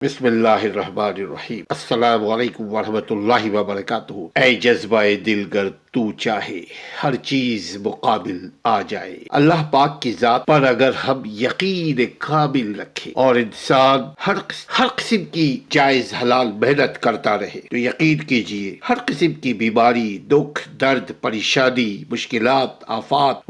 بسم اللہ الرحمن الرحیم۔ السلام علیکم ورحمۃ اللہ وبرکاتہ۔ اے جذبہ دل گر تو چاہے ہر چیز مقابل آ جائے۔ اللہ پاک کی ذات پر اگر ہم یقین کامل رکھیں اور انسان ہر قسم کی جائز حلال محنت کرتا رہے تو یقین کیجئے ہر قسم کی بیماری، دکھ، درد، پریشانی، مشکلات، آفات،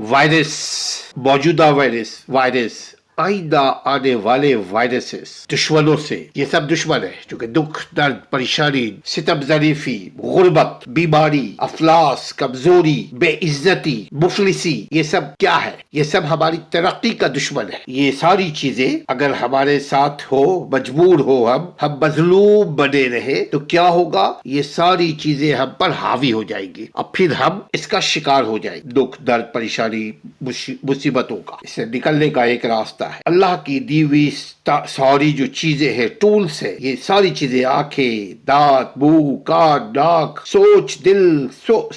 موجودہ وائرس، آئندہ آنے والے وائرسز، دشمنوں سے، یہ سب دشمن ہے چونکہ دکھ، درد، پریشانی، ستم ظریفی، غربت، بیماری، افلاس، کمزوری، بے عزتی، مفلسی، یہ سب کیا ہے؟ یہ سب ہماری ترقی کا دشمن ہے۔ یہ ساری چیزیں اگر ہمارے ساتھ ہو، مجبور ہو ہم مظلوم بنے رہے تو کیا ہوگا؟ یہ ساری چیزیں ہم پر حاوی ہو جائیں گی، اب پھر ہم اس کا شکار ہو جائیں گے، دکھ، درد، پریشانی، مصیبتوں کا۔ اس سے نکلنے کا ایک راستہ ہے اللہ کی دی ہوئی ساری جو چیزیں ہیں، ٹولز ہے، یہ ساری چیزیں، آنکھیں، دانت، منہ، کان، ناک، سوچ، دل،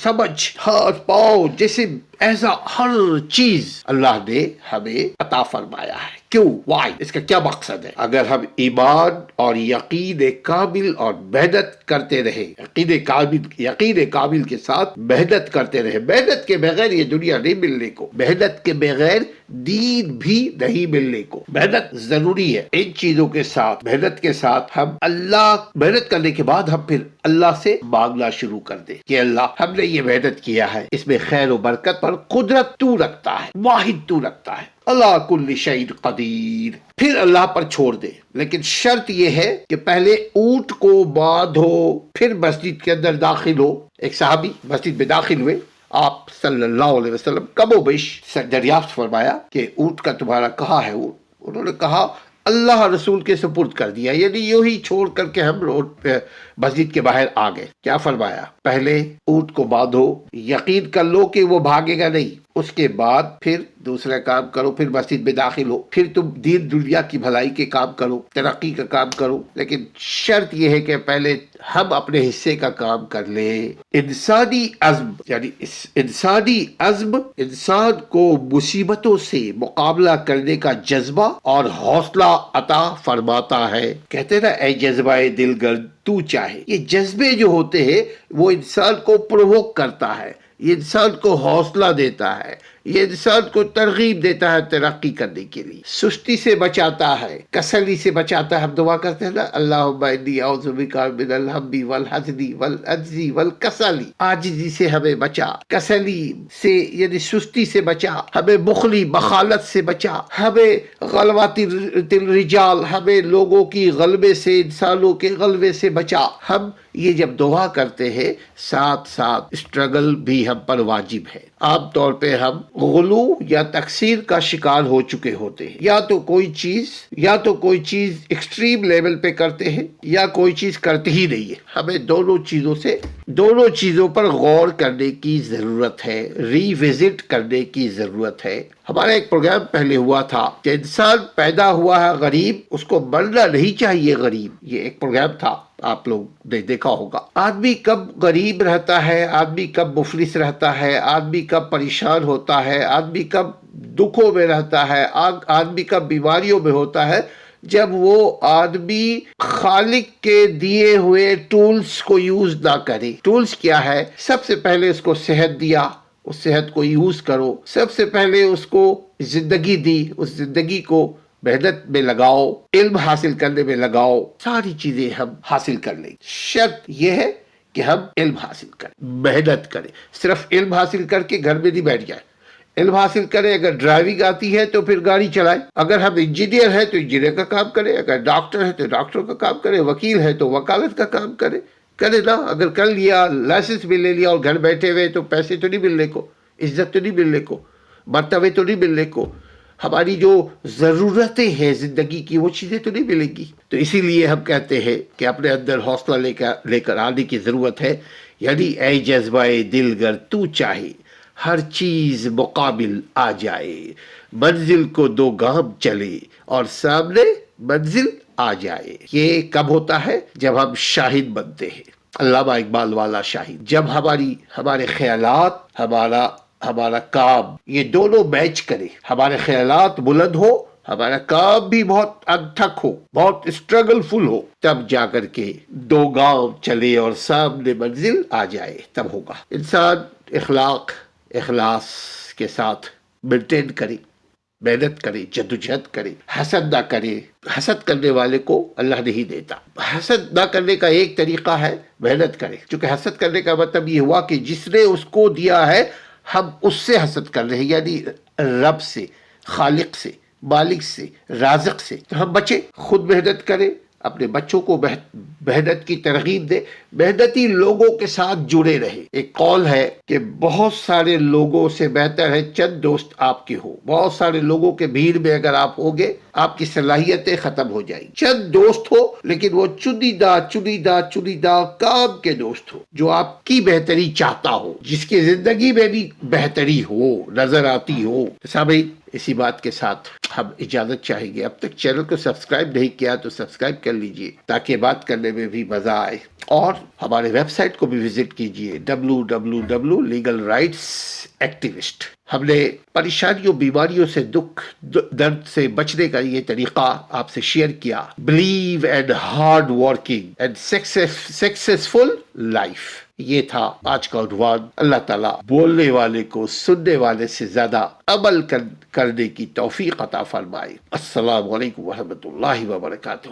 سمجھ، ہاتھ، پاؤں، جسم، ایسا ہر چیز اللہ نے ہمیں عطا فرمایا ہے۔ کیوں؟ وائی؟ اس کا کیا مقصد ہے؟ اگر ہم ایمان اور یقین کامل اور محنت کرتے رہے، یقین کامل کے ساتھ محنت کرتے رہے، محنت کے بغیر یہ دنیا نہیں ملنے کو، محنت کے بغیر دین بھی نہیں ملنے کو، محنت ضروری ہے۔ ان چیزوں کے ساتھ، محنت کے ساتھ، محنت کرنے کے بعد ہم پھر اللہ سے مانگنا شروع کر دیں کہ اللہ ہم نے یہ محنت کیا ہے، اس میں خیر و برکت پر قدرت تو رکھتا ہے، واحد تو رکھتا ہے، اللہ کل شیء قدیر، پھر اللہ پر چھوڑ دے۔ لیکن شرط یہ ہے کہ پہلے اونٹ کو باندھو، پھر مسجد کے اندر داخل ہو۔ ایک صحابی مسجد میں داخل ہوئے، آپ صلی اللہ علیہ وسلم کم و بیش دریافت فرمایا کہ اونٹ کا تمہارا کہاں ہے؟ انہوں نے کہا اللہ رسول کے سپرد کر دیا، یعنی یوں ہی چھوڑ کر کے ہم روڈ پہ مسجد کے باہر آ گئے۔ کیا فرمایا؟ پہلے اونٹ کو باندھو، یقین کر لو کہ وہ بھاگے گا نہیں، اس کے بعد پھر دوسرا کام کرو، پھر مسجد میں داخل ہو، پھر تم دین دنیا کی بھلائی کے کام کرو، ترقی کا کام کرو۔ لیکن شرط یہ ہے کہ پہلے ہم اپنے حصے کا کام کر لیں۔ انسانی عزم، یعنی انسانی عزم انسان کو مصیبتوں سے مقابلہ کرنے کا جذبہ اور حوصلہ عطا فرماتا ہے۔ کہتے نا اے جذبہ دل گر تو چاہے، یہ جذبے جو ہوتے ہیں وہ انسان کو پرووک کرتا ہے، یہ انسان کو حوصلہ دیتا ہے، یہ انسان کو ترغیب دیتا ہے ترقی کرنے کے لیے، سستی سے بچاتا ہے، کسلی سے بچاتا ہے۔ ہم دعا کرتے ہیں نا اللہم انی اعوذ بک من الہم والحزن والعجز والکسل، عاجزی سے ہمیں بچا، کسلی سے یعنی سستی سے بچا، ہمیں بخلی بخالت سے بچا، ہمیں غلبات الرجال، ہمیں لوگوں کی غلبے سے، انسانوں کے غلبے سے بچا۔ ہم یہ جب دعا کرتے ہیں ساتھ ساتھ اسٹرگل بھی ہم پر واجب ہے۔ عام طور پہ ہم غلو یا تقصیر کا شکار ہو چکے ہوتے ہیں، یا تو کوئی چیز ایکسٹریم لیول پہ کرتے ہیں یا کوئی چیز کرتے ہی نہیں ہے۔ ہمیں دونوں چیزوں پر غور کرنے کی ضرورت ہے، ری وزٹ کرنے کی ضرورت ہے۔ ہمارا ایک پروگرام پہلے ہوا تھا کہ انسان پیدا ہوا ہے غریب، اس کو مرنا نہیں چاہیے غریب، یہ ایک پروگرام تھا، آپ لوگ نے دیکھا ہوگا۔ آدمی کب غریب رہتا ہے، آدمی کب مفلس رہتا ہے، آدمی کب پریشان ہوتا ہے، آدمی کب دکھوں میں رہتا ہے، آدمی کب بیماریوں میں ہوتا ہے، جب وہ آدمی خالق کے دیے ہوئے ٹولز کو یوز نہ کرے۔ ٹولز کیا ہے؟ سب سے پہلے اس کو صحت دیا، اس صحت کو یوز کرو۔ سب سے پہلے اس کو زندگی دی، اس زندگی کو محنت میں لگاؤ، علم حاصل کرنے میں لگاؤ، ساری چیزیں ہم حاصل کر لیں۔ شرط یہ ہے کہ ہم علم حاصل کریں، محنت کریں۔ صرف علم حاصل کر کے گھر میں نہیں بیٹھ جائیں، علم حاصل کریں۔ اگر ڈرائیونگ آتی ہے تو پھر گاڑی چلائیں، اگر ہم انجینئر ہیں تو انجینئر کا کام کریں، اگر ڈاکٹر ہے تو ڈاکٹر کا کام کریں، وکیل ہے تو وکالت کا کام کرے نا۔ اگر کر لیا، لائسنس بھی لے لیا اور گھر بیٹھے ہوئے تو پیسے تو نہیں ملنے کو، عزت تو نہیں ملنے کو، مرتبے تو نہیں ملنے کو، ہماری جو ضرورتیں ہیں زندگی کی وہ چیزیں تو نہیں ملیں گی۔ تو اسی لیے ہم کہتے ہیں کہ اپنے اندر حوصلہ لے کر آنے کی ضرورت ہے، یعنی اے جذبہ دل گر تو چاہے ہر چیز مقابل آ جائے، منزل کو دو گام چلے اور سامنے منزل آ جائے۔ یہ کب ہوتا ہے؟ جب ہم شاہد بنتے ہیں، علامہ اقبال والا شاہد۔ جب ہمارے خیالات، ہمارا کام، یہ دونوں میچ کرے، ہمارے خیالات بلند ہو ہمارا کام بھی بہت انتھک ہو، بہت اسٹرگل فل ہو، تب جا کر کے 2 گاؤں چلے اور سامنے منزل آ جائے، تب ہوگا۔ انسان اخلاق اخلاص کے ساتھ مینٹین کرے، محنت کرے، جدوجہد کرے، حسد نہ کرے۔ حسد کرنے والے کو اللہ نہیں دیتا۔ حسد نہ کرنے کا ایک طریقہ ہے محنت کرے، چونکہ حسد کرنے کا مطلب یہ ہوا کہ جس نے اس کو دیا ہے ہم اس سے حسد کر رہے ہیں، یعنی رب سے، خالق سے، مالک سے، رازق سے۔ تو ہم بچے، خود محنت کریں، اپنے بچوں کو محنت کی ترغیب دے، محنتی لوگوں کے ساتھ جڑے رہے۔ ایک قول ہے کہ بہت سارے لوگوں سے بہتر ہے چند دوست آپ کے ہو۔ بہت سارے لوگوں کے بھیڑ میں اگر آپ ہوگے، آپ کی صلاحیتیں ختم ہو جائیں۔ چند دوست ہو لیکن وہ چنیدہ کام کے دوست ہو، جو آپ کی بہتری چاہتا ہو، جس کی زندگی میں بھی بہتری ہو، نظر آتی ہو۔ سامعین، اسی بات کے ساتھ ہم اجازت چاہیں گے۔ اب تک چینل کو سبسکرائب نہیں کیا تو سبسکرائب کر لیجئے تاکہ بات کرنے میں بھی مزہ آئے، اور ہمارے ویب سائٹ کو بھی وزٹ کیجئے www.legal rights activist۔ ہم نے پریشانیوں، بیماریوں سے، دکھ درد سے بچنے کا یہ طریقہ آپ سے شیئر کیا۔ Believe and hard working and successful life, یہ تھا آج کا عنوان۔ اللہ تعالیٰ بولنے والے کو سننے والے سے زیادہ عمل کرنے کی توفیق عطا فرمائے۔ السلام علیکم ورحمۃ اللہ وبرکاتہ۔